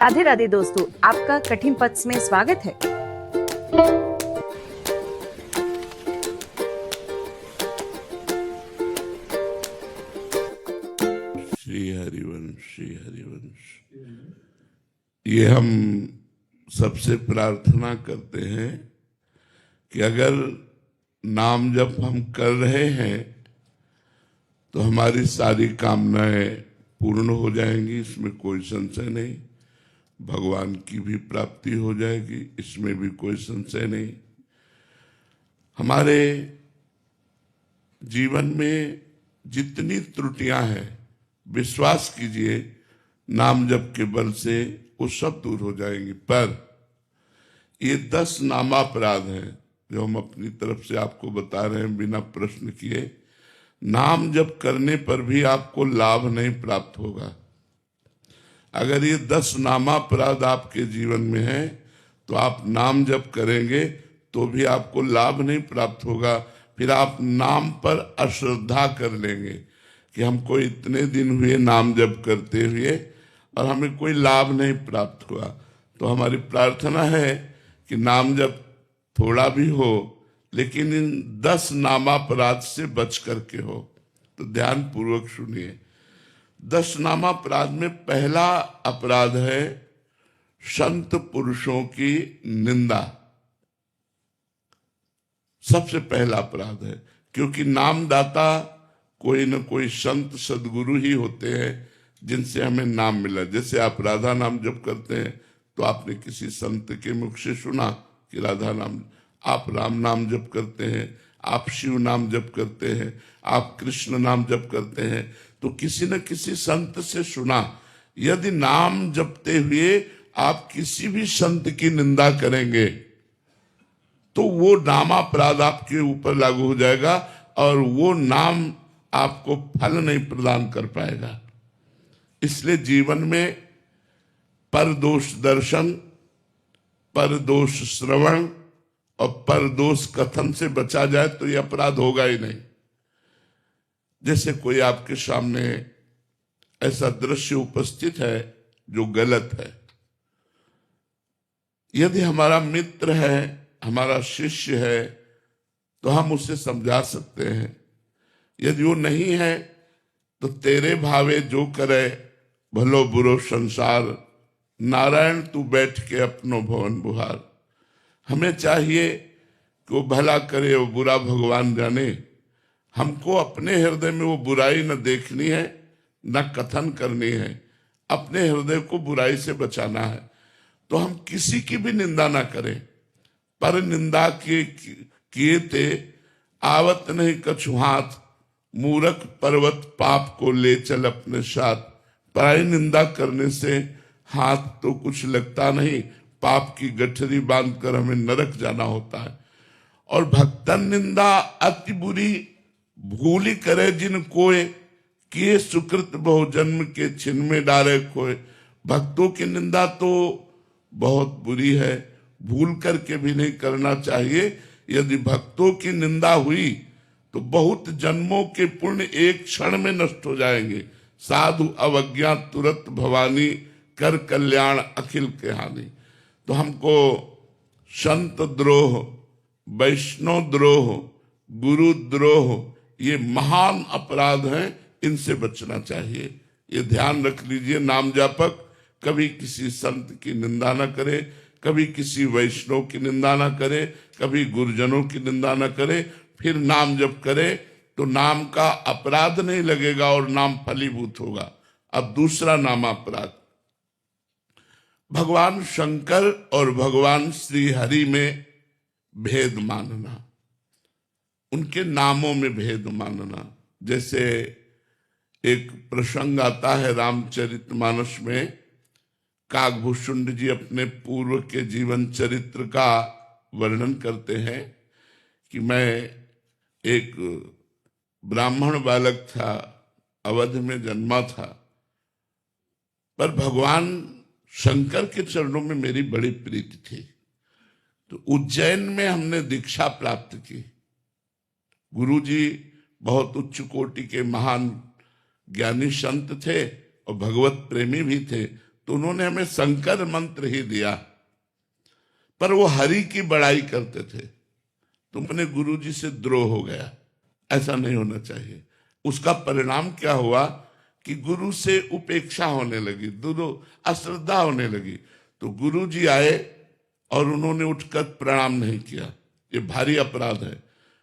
राधे राधे दोस्तों, आपका कठिन पथ में स्वागत है। श्री हरिवंश, श्री हरिवंश। ये हम सबसे प्रार्थना करते हैं कि अगर नाम जप हम कर रहे हैं तो हमारी सारी कामनाएं पूर्ण हो जाएंगी, इसमें कोई संशय नहीं। भगवान की भी प्राप्ति हो जाएगी, इसमें भी कोई संशय नहीं। हमारे जीवन में जितनी त्रुटियां हैं, विश्वास कीजिए नाम जप के बल से वो सब दूर हो जाएंगी। पर ये 10 नामापराध हैं जो हम अपनी तरफ से आपको बता रहे हैं बिना प्रश्न किए। नाम जप करने पर भी आपको लाभ नहीं प्राप्त होगा। अगर ये 10 नामापराध आपके जीवन में है तो आप नाम जप करेंगे तो भी आपको लाभ नहीं प्राप्त होगा। फिर आप नाम पर अश्रद्धा कर लेंगे कि हमको इतने दिन हुए नाम जप करते हुए और हमें कोई लाभ नहीं प्राप्त हुआ। तो हमारी प्रार्थना है कि नाम जप थोड़ा भी हो लेकिन इन 10 नामापराध से बच करके हो। तो ध्यान पूर्वक सुनिए। 10 नामापराध में पहला अपराध है संत पुरुषों की निंदा। सबसे पहला अपराध है, क्योंकि नामदाता कोई न कोई संत सदगुरु ही होते हैं जिनसे हमें नाम मिला। जैसे आप राधा नाम जप करते हैं तो आपने किसी संत के मुख से सुना कि राधा नाम, आप राम नाम जप करते हैं, आप शिव नाम जप करते हैं, आप कृष्ण नाम जप करते हैं, तो किसी न किसी संत से सुना। यदि नाम जपते हुए आप किसी भी संत की निंदा करेंगे तो वो नामापराध आपके ऊपर लागू हो जाएगा और वो नाम आपको फल नहीं प्रदान कर पाएगा। इसलिए जीवन में परदोष दर्शन, परदोष श्रवण और परदोष कथन से बचा जाए तो ये अपराध होगा ही नहीं। जैसे कोई आपके सामने ऐसा दृश्य उपस्थित है जो गलत है, यदि हमारा मित्र है, हमारा शिष्य है, तो हम उसे समझा सकते हैं। यदि वो नहीं है तो तेरे भावे जो करे भलो बुरो संसार, नारायण तू बैठ के अपनो भवन बुहार। हमें चाहिए कि वो भला करे, वो बुरा भगवान जाने। हमको अपने हृदय में वो बुराई न देखनी है न कथन करनी है। अपने हृदय को बुराई से बचाना है। तो हम किसी की भी निंदा ना करें। पर निंदा किए ते आवत नहीं कछु हाथ, मूरख पर्वत पाप को ले चल अपने साथ। पराई निंदा करने से हाथ तो कुछ लगता नहीं, पाप की गठरी बांधकर हमें नरक जाना होता है। और भक्तन निंदा अति बुरी, भूली करे जिन कोय, किए सुकृत बहु जन्म के छिन में डारे खोए। भक्तों की निंदा तो बहुत बुरी है, भूल करके भी नहीं करना चाहिए। यदि भक्तों की निंदा हुई तो बहुत जन्मों के पुण्य एक क्षण में नष्ट हो जाएंगे। साधु अवज्ञा तुरंत भवानी, कर कल्याण अखिल के हानि। तो हमको संत द्रोह, वैष्णव द्रोह, गुरु द्रोह ये महान अपराध हैं, इनसे बचना चाहिए। ये ध्यान रख लीजिए। नाम जापक कभी किसी संत की निंदा न करे, कभी किसी वैष्णव की निंदा न करे, कभी गुरुजनों की निंदा न करे। फिर नाम जप करे तो नाम का अपराध नहीं लगेगा और नाम फलीभूत होगा। अब दूसरा नाम अपराध, भगवान शंकर और भगवान श्री हरि में भेद मानना, उनके नामों में भेद मानना। जैसे एक प्रसंग आता है रामचरितमानस में, काकभूषुंड जी अपने पूर्व के जीवन चरित्र का वर्णन करते हैं कि मैं एक ब्राह्मण बालक था, अवध में जन्मा था, पर भगवान शंकर के चरणों में मेरी बड़ी प्रीति थी। तो उज्जैन में हमने दीक्षा प्राप्त की। गुरुजी बहुत उच्च कोटि के महान ज्ञानी संत थे और भगवत प्रेमी भी थे। तो उन्होंने हमें शंकर मंत्र ही दिया, पर वो हरि की बड़ाई करते थे, तो अपने गुरु जी से द्रोह हो गया। ऐसा नहीं होना चाहिए। उसका परिणाम क्या हुआ कि गुरु से उपेक्षा होने लगी, अश्रद्धा होने लगी। तो गुरु जी आए और उन्होंने उठकर प्रणाम नहीं किया। ये भारी अपराध है।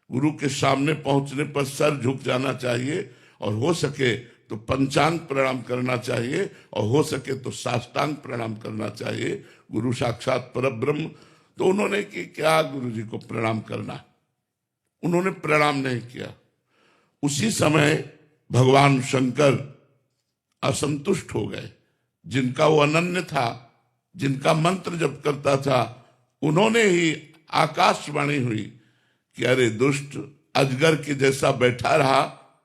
गुरु के सामने पहुंचने पर सर झुक जाना चाहिए, और हो सके तो पंचांग प्रणाम करना चाहिए, और हो सके तो साष्टांग प्रणाम करना चाहिए। गुरु साक्षात परब्रह्म। तो उन्होंने कि क्या गुरु जी को प्रणाम करना, उन्होंने प्रणाम नहीं किया। उसी समय भगवान शंकर असंतुष्ट हो गए। जिनका वो अनन्य था, जिनका मंत्र जप करता था, उन्होंने ही आकाशवाणी हुई कि अरे दुष्ट, अजगर के जैसा बैठा रहा,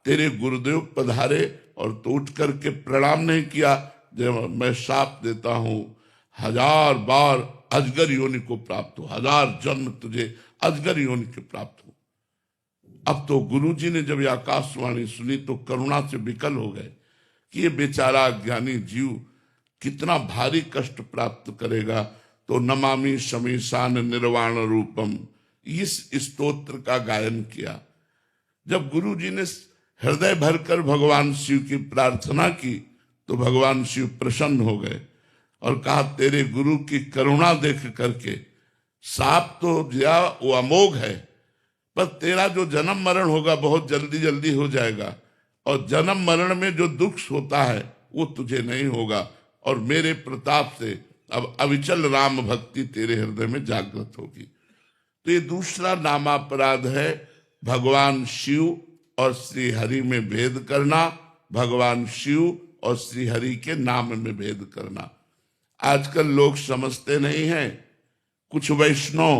तेरे गुरुदेव पधारे और तो उठ करके प्रणाम नहीं किया। जब मैं शाप देता हूं 1000 बार अजगर योनि को प्राप्त हो, 1000 जन्म तुझे अजगर योनि के प्राप्त हो। अब तो गुरुजी ने जब ये आकाशवाणी सुनी तो करुणा से विकल हो गए कि ये बेचारा ज्ञानी जीव कितना भारी कष्ट प्राप्त करेगा। तो नमामि शमीशान निर्वाण रूपम, इस स्तोत्र का गायन किया। जब गुरु जी ने हृदय भरकर भगवान शिव की प्रार्थना की तो भगवान शिव प्रसन्न हो गए और कहा, तेरे गुरु की करुणा देख करके साप तो दिया वो अमोघ है, पर तेरा जो जन्म मरण होगा बहुत जल्दी जल्दी हो जाएगा, और जन्म मरण में जो दुख होता है वो तुझे नहीं होगा, और मेरे प्रताप से अब अविचल राम भक्ति तेरे हृदय में जागृत होगी। तो ये दूसरा नामापराध है, भगवान शिव और श्री हरि में भेद करना, भगवान शिव और श्री हरि के नाम में भेद करना। आजकल लोग समझते नहीं हैं। कुछ वैष्णव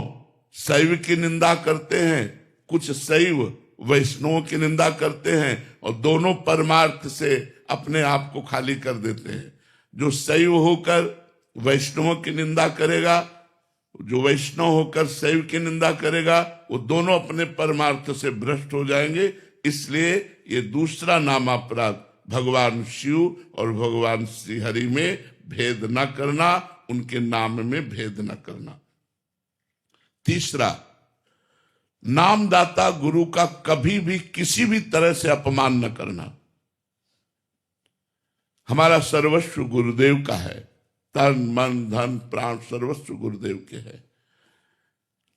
शैव की निंदा करते हैं, कुछ शैव वैष्णवों की निंदा करते हैं, और दोनों परमार्थ से अपने आप को खाली कर देते हैं। जो शैव होकर वैष्णवों की निंदा करेगा, जो वैष्णव होकर शैव की निंदा करेगा, वो दोनों अपने परमार्थ से भ्रष्ट हो जाएंगे। इसलिए ये दूसरा नामापराध, भगवान शिव और भगवान श्री हरि में भेद न करना, उनके नाम में भेद न करना। तीसरा, नामदाता गुरु का कभी भी किसी भी तरह से अपमान न करना। हमारा सर्वस्व गुरुदेव का है, तन मन धन प्राण सर्वस्व गुरुदेव के है।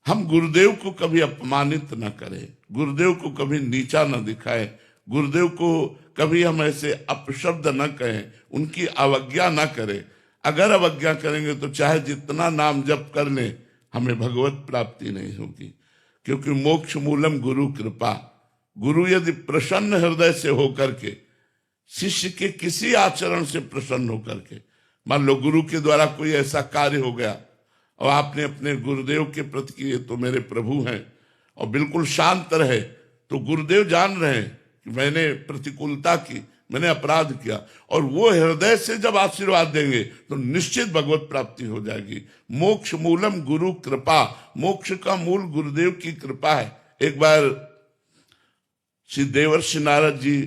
हम गुरुदेव को कभी अपमानित न करें, गुरुदेव को कभी नीचा न दिखाएं, गुरुदेव को कभी हम ऐसे अपशब्द न कहें, उनकी अवज्ञा न करें। अगर अवज्ञा करेंगे तो चाहे जितना नाम जप कर लें, हमें भगवत प्राप्ति नहीं होगी। क्योंकि मोक्ष मूलम गुरु कृपा। गुरु यदि प्रसन्न हृदय से होकर के, शिष्य के किसी आचरण से प्रसन्न होकर के, मान लो गुरु के द्वारा कोई ऐसा कार्य हो गया और आपने अपने गुरुदेव के प्रति कि ये तो मेरे प्रभु हैं, और बिल्कुल शांत रहे, तो गुरुदेव जान रहे हैं कि मैंने प्रतिकूलता की, मैंने अपराध किया, और वो हृदय से जब आशीर्वाद देंगे तो निश्चित भगवत प्राप्ति हो जाएगी। मोक्ष मूलम गुरु कृपा, मोक्ष का मूल गुरुदेव की कृपा है। एक बार श्री देवर्षि नारद जी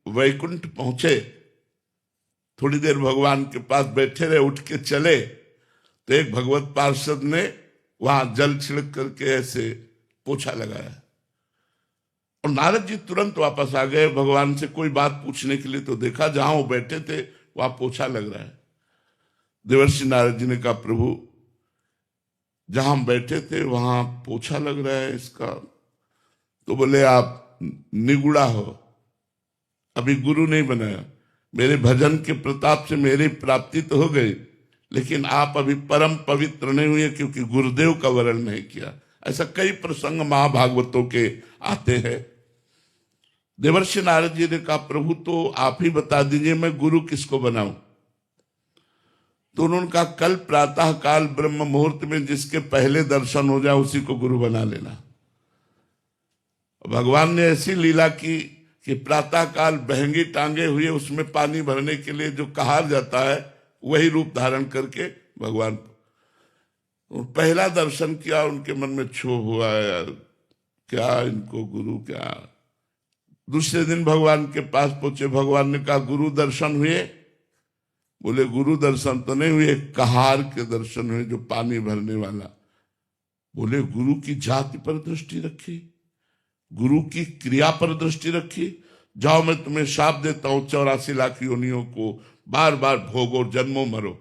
वैकुंठ पहुंचे, थोड़ी देर भगवान के पास बैठे रहे, उठ के चले तो एक भगवत पार्षद ने वहां जल छिड़क करके ऐसे पोछा लगाया, और नारद जी तुरंत वापस आ गए भगवान से कोई बात पूछने के लिए। तो देखा जहां वो बैठे थे वहां पोछा लग रहा है। देवर्षि नारद जी ने कहा, प्रभु जहां हम बैठे थे वहां पोछा लग रहा है इसका। तो बोले, आप निगुड़ा हो, अभी गुरु नहीं बनाया। मेरे भजन के प्रताप से मेरी प्राप्ति तो हो गई, लेकिन आप अभी परम पवित्र नहीं हुए क्योंकि गुरुदेव का वरण नहीं किया। ऐसा कई प्रसंग महाभागवतों के आते हैं। देवर्षि नारद जी ने कहा, प्रभु तो आप ही बता दीजिए मैं गुरु किसको बनाऊं। तो उन्होंने कहा, कल प्रातः काल ब्रह्म मुहूर्त में जिसके पहले दर्शन हो जाए उसी को गुरु बना लेना। भगवान ने ऐसी लीला की कि प्रातः काल बहंगी टांगे हुए उसमें पानी भरने के लिए जो कहार जाता है, वही रूप धारण करके भगवान पहला दर्शन किया। उनके मन में क्षोभ हुआ, यार क्या इनको गुरु क्या। दूसरे दिन भगवान के पास पहुंचे, भगवान ने कहा, गुरु दर्शन हुए। बोले गुरु दर्शन तो नहीं हुए, कहार के दर्शन हुए जो पानी भरने वाला। बोले गुरु की जाति पर दृष्टि रखी, गुरु की क्रिया पर दृष्टि रखी। जाओ मैं तुम्हें शाप देता हूं, 84 लाख योनियों को बार बार भोगो, जन्मों मरो।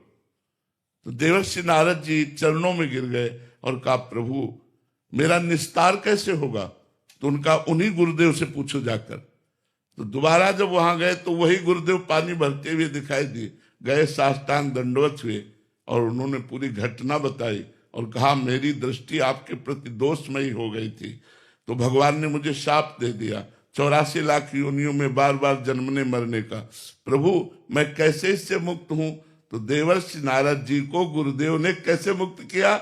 तो देवर्षि नारद जी चरणों में गिर गए और कहा प्रभु मेरा निस्तार कैसे होगा? तो उनका उन्हीं गुरुदेव से पूछो जाकर। तो दोबारा जब वहां गए तो वही गुरुदेव पानी भरते हुए दिखाई दिए, गए साष्टांग दंडवत हुए और उन्होंने पूरी घटना बताई और कहा मेरी दृष्टि आपके प्रति दोषमयी हो गई थी, तो भगवान ने मुझे शाप दे दिया 84 लाख योनियों में बार बार जन्मने मरने का। प्रभु मैं कैसे इससे मुक्त हूं? तो देवर्षि नारद जी को गुरुदेव ने कैसे मुक्त किया?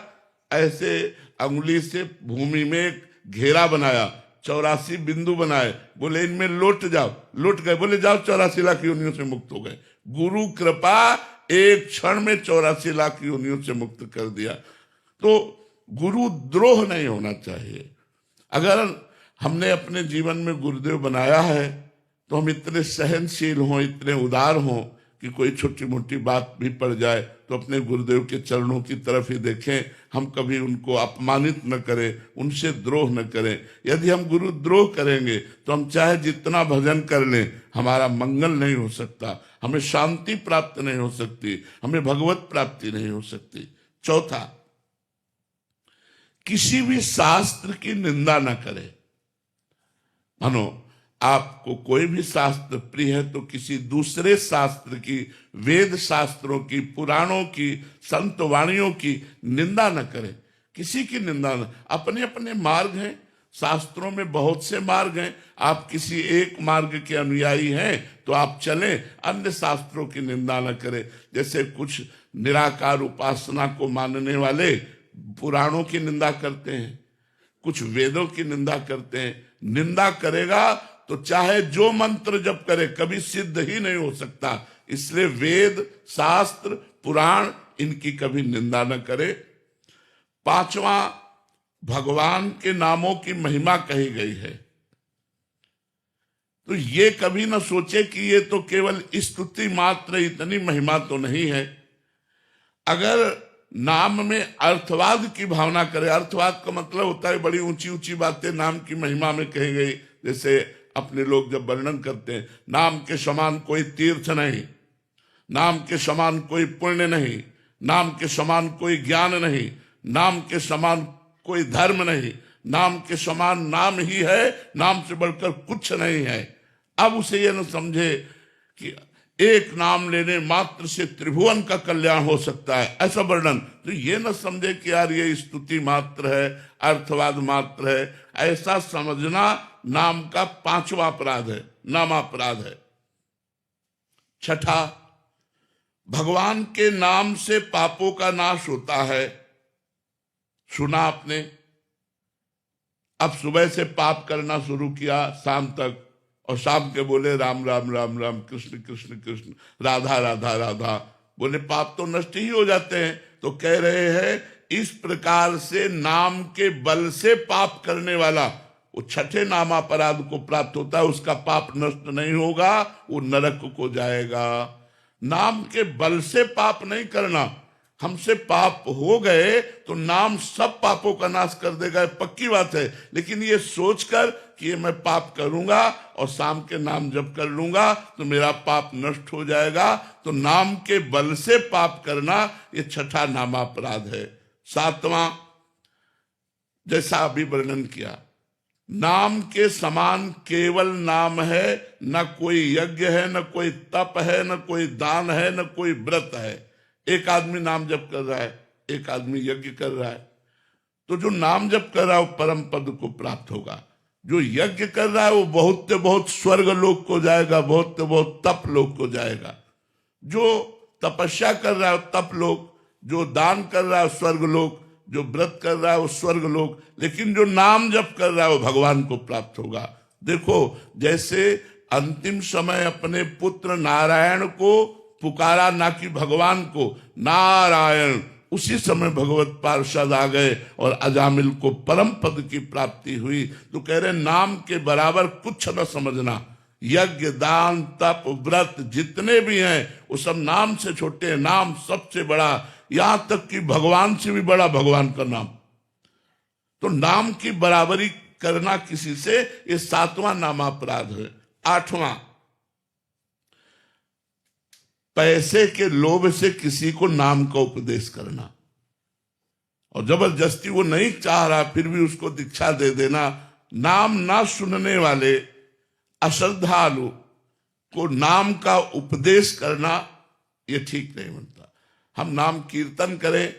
ऐसे अंगुली से भूमि में एक घेरा बनाया, 84 बिंदु बनाए, बोले इनमें लौट जाओ। लौट गए, बोले जाओ 84 लाख योनियों से मुक्त हो गए। गुरु कृपा एक क्षण में 84 लाख योनियों से मुक्त कर दिया। तो गुरु द्रोह नहीं होना चाहिए। अगर हमने अपने जीवन में गुरुदेव बनाया है तो हम इतने सहनशील हों, इतने उदार हों कि कोई छोटी मोटी बात भी पड़ जाए तो अपने गुरुदेव के चरणों की तरफ ही देखें, हम कभी उनको अपमानित न करें, उनसे द्रोह न करें। यदि हम गुरु द्रोह करेंगे तो हम चाहे जितना भजन कर लें, हमारा मंगल नहीं हो सकता, हमें शांति प्राप्त नहीं हो सकती, हमें भगवत प्राप्ति नहीं हो सकती। चौथा, किसी भी शास्त्र की निंदा न करें। मानो आपको कोई भी शास्त्र प्रिय है तो किसी दूसरे शास्त्र की, वेद शास्त्रों की, पुराणों की, संत वाणियों की निंदा न करें। किसी की निंदा न, अपने अपने मार्ग हैं, शास्त्रों में बहुत से मार्ग हैं। आप किसी एक मार्ग के अनुयायी हैं तो आप चलें, अन्य शास्त्रों की निंदा न करें। जैसे कुछ निराकार उपासना को मानने वाले पुराणों की निंदा करते हैं, कुछ वेदों की निंदा करते हैं। निंदा करेगा तो चाहे जो मंत्र जप करे कभी सिद्ध ही नहीं हो सकता। इसलिए वेद, शास्त्र, पुराण इनकी कभी निंदा न करे। पांचवा, भगवान के नामों की महिमा कही गई है तो ये कभी न सोचे कि ये तो केवल स्तुति मात्र, इतनी महिमा तो नहीं है। अगर नाम में अर्थवाद की भावना करे, अर्थवाद का मतलब होता है बड़ी ऊंची ऊंची बातें नाम की महिमा में कही गई। जैसे अपने लोग जब वर्णन करते हैं, नाम के समान कोई तीर्थ नहीं, नाम के समान कोई पुण्य नहीं, नाम के समान कोई ज्ञान नहीं, नाम के समान कोई धर्म नहीं, नाम के समान नाम ही है, नाम से बढ़कर कुछ नहीं है। अब उसे यह न समझे कि एक नाम लेने मात्र से त्रिभुवन का कल्याण हो सकता है, ऐसा वर्णन। तो ये न समझे कि यार ये स्तुति मात्र है, अर्थवाद मात्र है। ऐसा समझना नाम का पांचवा अपराध है, नामापराध है। छठा, भगवान के नाम से पापों का नाश होता है। सुना आपने, अब सुबह से पाप करना शुरू किया शाम तक, और शाम के बोले राम राम राम राम, कृष्ण कृष्ण कृष्ण, राधा राधा राधा, बोले पाप तो नष्ट ही हो जाते हैं। तो कह रहे हैं इस प्रकार से नाम के बल से पाप करने वाला वो छठे नामापराध को प्राप्त होता है, उसका पाप नष्ट नहीं होगा, वो नरक को जाएगा। नाम के बल से पाप नहीं करना। हमसे पाप हो गए तो नाम सब पापों का नाश कर देगा, पक्की बात है। लेकिन ये सोचकर कि ये मैं पाप करूंगा और शाम के नाम जप कर लूंगा तो मेरा पाप नष्ट हो जाएगा, तो नाम के बल से पाप करना ये छठा नामापराध है। सातवां, जैसा अभी वर्णन किया, नाम के समान केवल नाम है, न कोई यज्ञ है, न कोई तप है, न कोई दान है, न कोई व्रत है। एक आदमी नाम जप कर रहा है, एक आदमी यज्ञ कर रहा है, तो जो नाम जप कर रहा है वो परम पद को प्राप्त होगा। जो यज्ञ कर रहा है वो बहुत से बहुत स्वर्ग लोक को जाएगा, बहुत से बहुत तप लोक को जाएगा। जो तपस्या कर रहा है वो तप लोक, जो दान कर रहा है स्वर्ग लोक, जो व्रत कर रहा है वो स्वर्ग लोक, लेकिन जो नाम जप कर रहा है वो भगवान को प्राप्त होगा। देखो, जैसे अंतिम समय अपने पुत्र नारायण को पुकारा, ना कि भगवान को, नारायण, उसी समय भगवत पार्षद आ गए और अजामिल को परम पद की प्राप्ति हुई। तो कह रहे नाम के बराबर कुछ न समझना। यज्ञ, दान, तप, व्रत जितने भी हैं वो सब नाम से छोटे हैं, नाम सबसे बड़ा, यहां तक कि भगवान से भी बड़ा भगवान का नाम। तो नाम की बराबरी करना किसी से, ये 7वां नामापराध है। 8वां, पैसे के लोभ से किसी को नाम का उपदेश करना, और जबरदस्ती वो नहीं चाह रहा फिर भी उसको दीक्षा दे देना। नाम ना सुनने वाले अश्रद्धालु को नाम का उपदेश करना, ये ठीक नहीं बनता। हम नाम कीर्तन करें,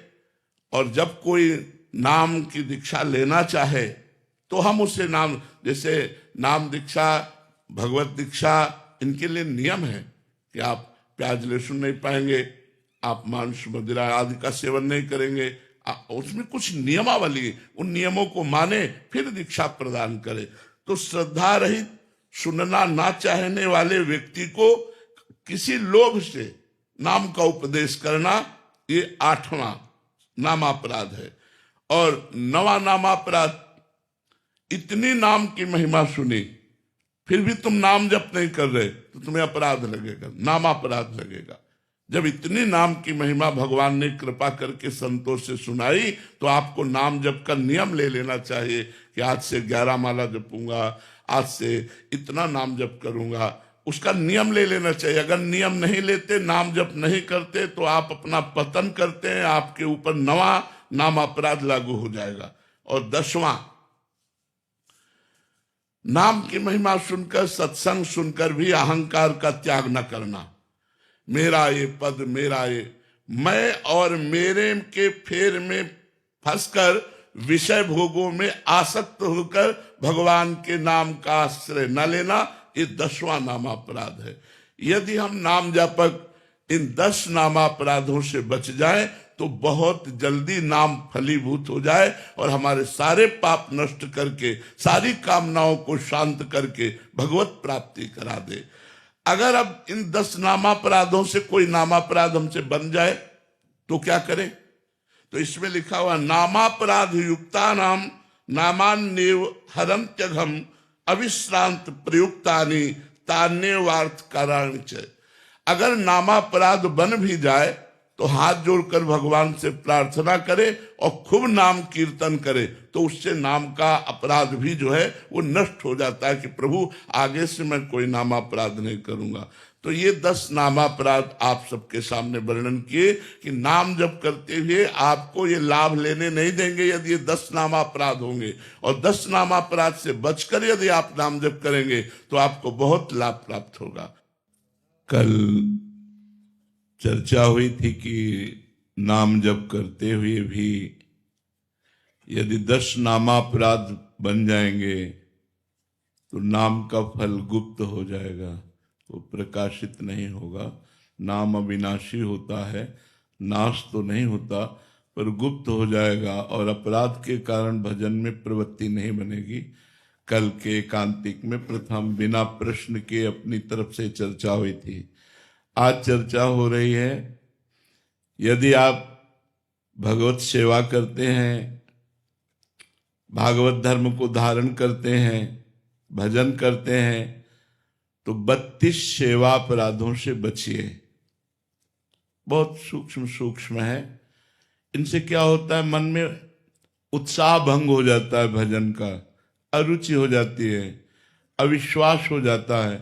और जब कोई नाम की दीक्षा लेना चाहे तो हम उसे नाम, जैसे नाम दीक्षा, भगवत दीक्षा, इनके लिए नियम है कि आप प्याज लहसुन नहीं पाएंगे, आप मांस मदिरा आदि का सेवन नहीं करेंगे, उसमें कुछ नियमावली, उन नियमों को माने फिर दीक्षा प्रदान करे। तो श्रद्धा रहित, सुनना ना चाहने वाले व्यक्ति को किसी लोभ से नाम का उपदेश करना, ये 8वां नामापराध है। और 9वां नामापराध, इतनी नाम की महिमा सुनी फिर भी तुम नाम जप नहीं कर रहे तो तुम्हें अपराध लगेगा, नामापराध लगेगा। जब इतनी नाम की महिमा भगवान ने कृपा करके संतों से सुनाई तो आपको नाम जप का नियम ले लेना चाहिए कि आज से 11 माला जपूंगा, आज से इतना नाम जप करूंगा, उसका नियम ले लेना चाहिए। अगर नियम नहीं लेते, नाम जप नहीं करते, तो आप अपना पतन करते हैं, आपके ऊपर 9वां नाम अपराध लागू हो जाएगा। और 10वां, नाम की महिमा सुनकर, सत्संग सुनकर भी अहंकार का त्याग न करना। मेरा ये पद, मेरा ये, मैं और मेरे के फेर में फंसकर विषय भोगों में आसक्त होकर भगवान के नाम का आश्रय न लेना, ये 10वां नामापराध है। यदि हम नाम जापक इन 10 नामापराधों से बच जाए तो बहुत जल्दी नाम फलीभूत हो जाए और हमारे सारे पाप नष्ट करके, सारी कामनाओं को शांत करके भगवत प्राप्ति करा दे। अगर अब इन 10 नामापराधों से कोई नामापराध हमसे बन जाए तो क्या करें? तो इसमें लिखा हुआ, नामापराध युक्ता नाम नामान्येव हरन्त्यघम अविश्रांत प्रयुक्तानि तान्यवार्थ कारण च। अगर नामापराध बन भी जाए तो हाथ जोड़कर भगवान से प्रार्थना करे और खूब नाम कीर्तन करे, तो उससे नाम का अपराध भी जो है वो नष्ट हो जाता है कि प्रभु आगे से मैं कोई नामापराध नहीं करूंगा। तो ये 10 नामापराध आप सबके सामने वर्णन किए कि नाम जप करते हुए आपको ये लाभ लेने नहीं देंगे यदि ये 10 नामापराध होंगे, और 10 नामापराध से बचकर यदि आप नाम जप करेंगे तो आपको बहुत लाभ प्राप्त होगा। कल चर्चा हुई थी कि नाम जप करते हुए भी यदि 10 नामापराध बन जाएंगे तो नाम का फल गुप्त हो जाएगा, वो प्रकाशित नहीं होगा। नाम अविनाशी होता है, नाश तो नहीं होता पर गुप्त हो जाएगा, और अपराध के कारण भजन में प्रवृत्ति नहीं बनेगी। कल के एकांतिक में प्रथम बिना प्रश्न के अपनी तरफ से चर्चा हुई थी। आज चर्चा हो रही है, यदि आप भगवत सेवा करते हैं, भागवत धर्म को धारण करते हैं, भजन करते हैं, तो 32 सेवा अपराधों से बचिए। बहुत सूक्ष्म सूक्ष्म है। इनसे क्या होता है, मन में उत्साह भंग हो जाता है, भजन का अरुचि हो जाती है, अविश्वास हो जाता है,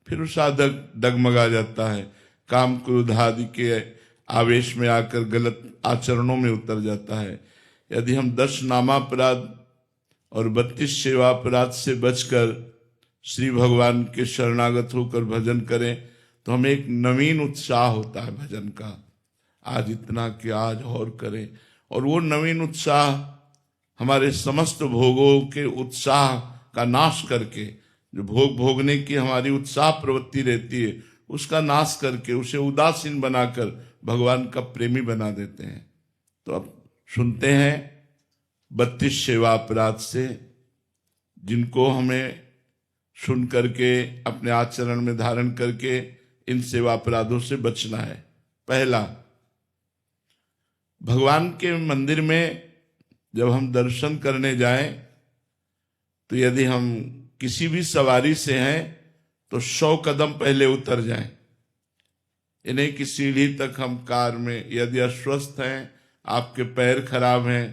फिर साधक डगमगा जाता है, काम क्रोध आदि के आवेश में आकर गलत आचरणों में उतर जाता है। यदि हम 10 नामापराध और 32 सेवा अपराध से बचकर श्री भगवान के शरणागत होकर भजन करें तो हमें एक नवीन उत्साह होता है भजन का, आज इतना कि आज और करें। और वो नवीन उत्साह हमारे समस्त भोगों के उत्साह का नाश करके, जो भोग भोगने की हमारी उत्साह प्रवृत्ति रहती है उसका नाश करके, उसे उदासीन बनाकर भगवान का प्रेमी बना देते हैं। तो अब सुनते हैं 32 सेवा अपराध से, जिनको हमें सुन करके अपने आचरण में धारण करके इन सेवा अपराधों से बचना है। पहला, भगवान के मंदिर में जब हम दर्शन करने जाएं तो यदि हम किसी भी सवारी से हैं तो 100 कदम पहले उतर जाएं। ये नहीं कि सीढ़ी तक हम कार में, यदि अस्वस्थ हैं, आपके पैर खराब हैं,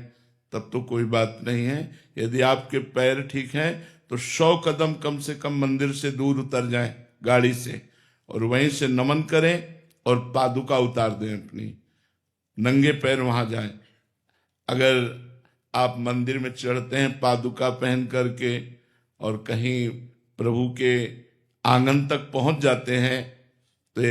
तब तो कोई बात नहीं है। यदि आपके पैर ठीक हैं तो 100 कदम कम से कम मंदिर से दूर उतर जाएं गाड़ी से, और वहीं से नमन करें और पादुका उतार दें अपनी, नंगे पैर वहां जाएं। अगर आप मंदिर में चढ़ते हैं पादुका पहन करके और कहीं प्रभु के आंगन तक पहुंच जाते हैं, तो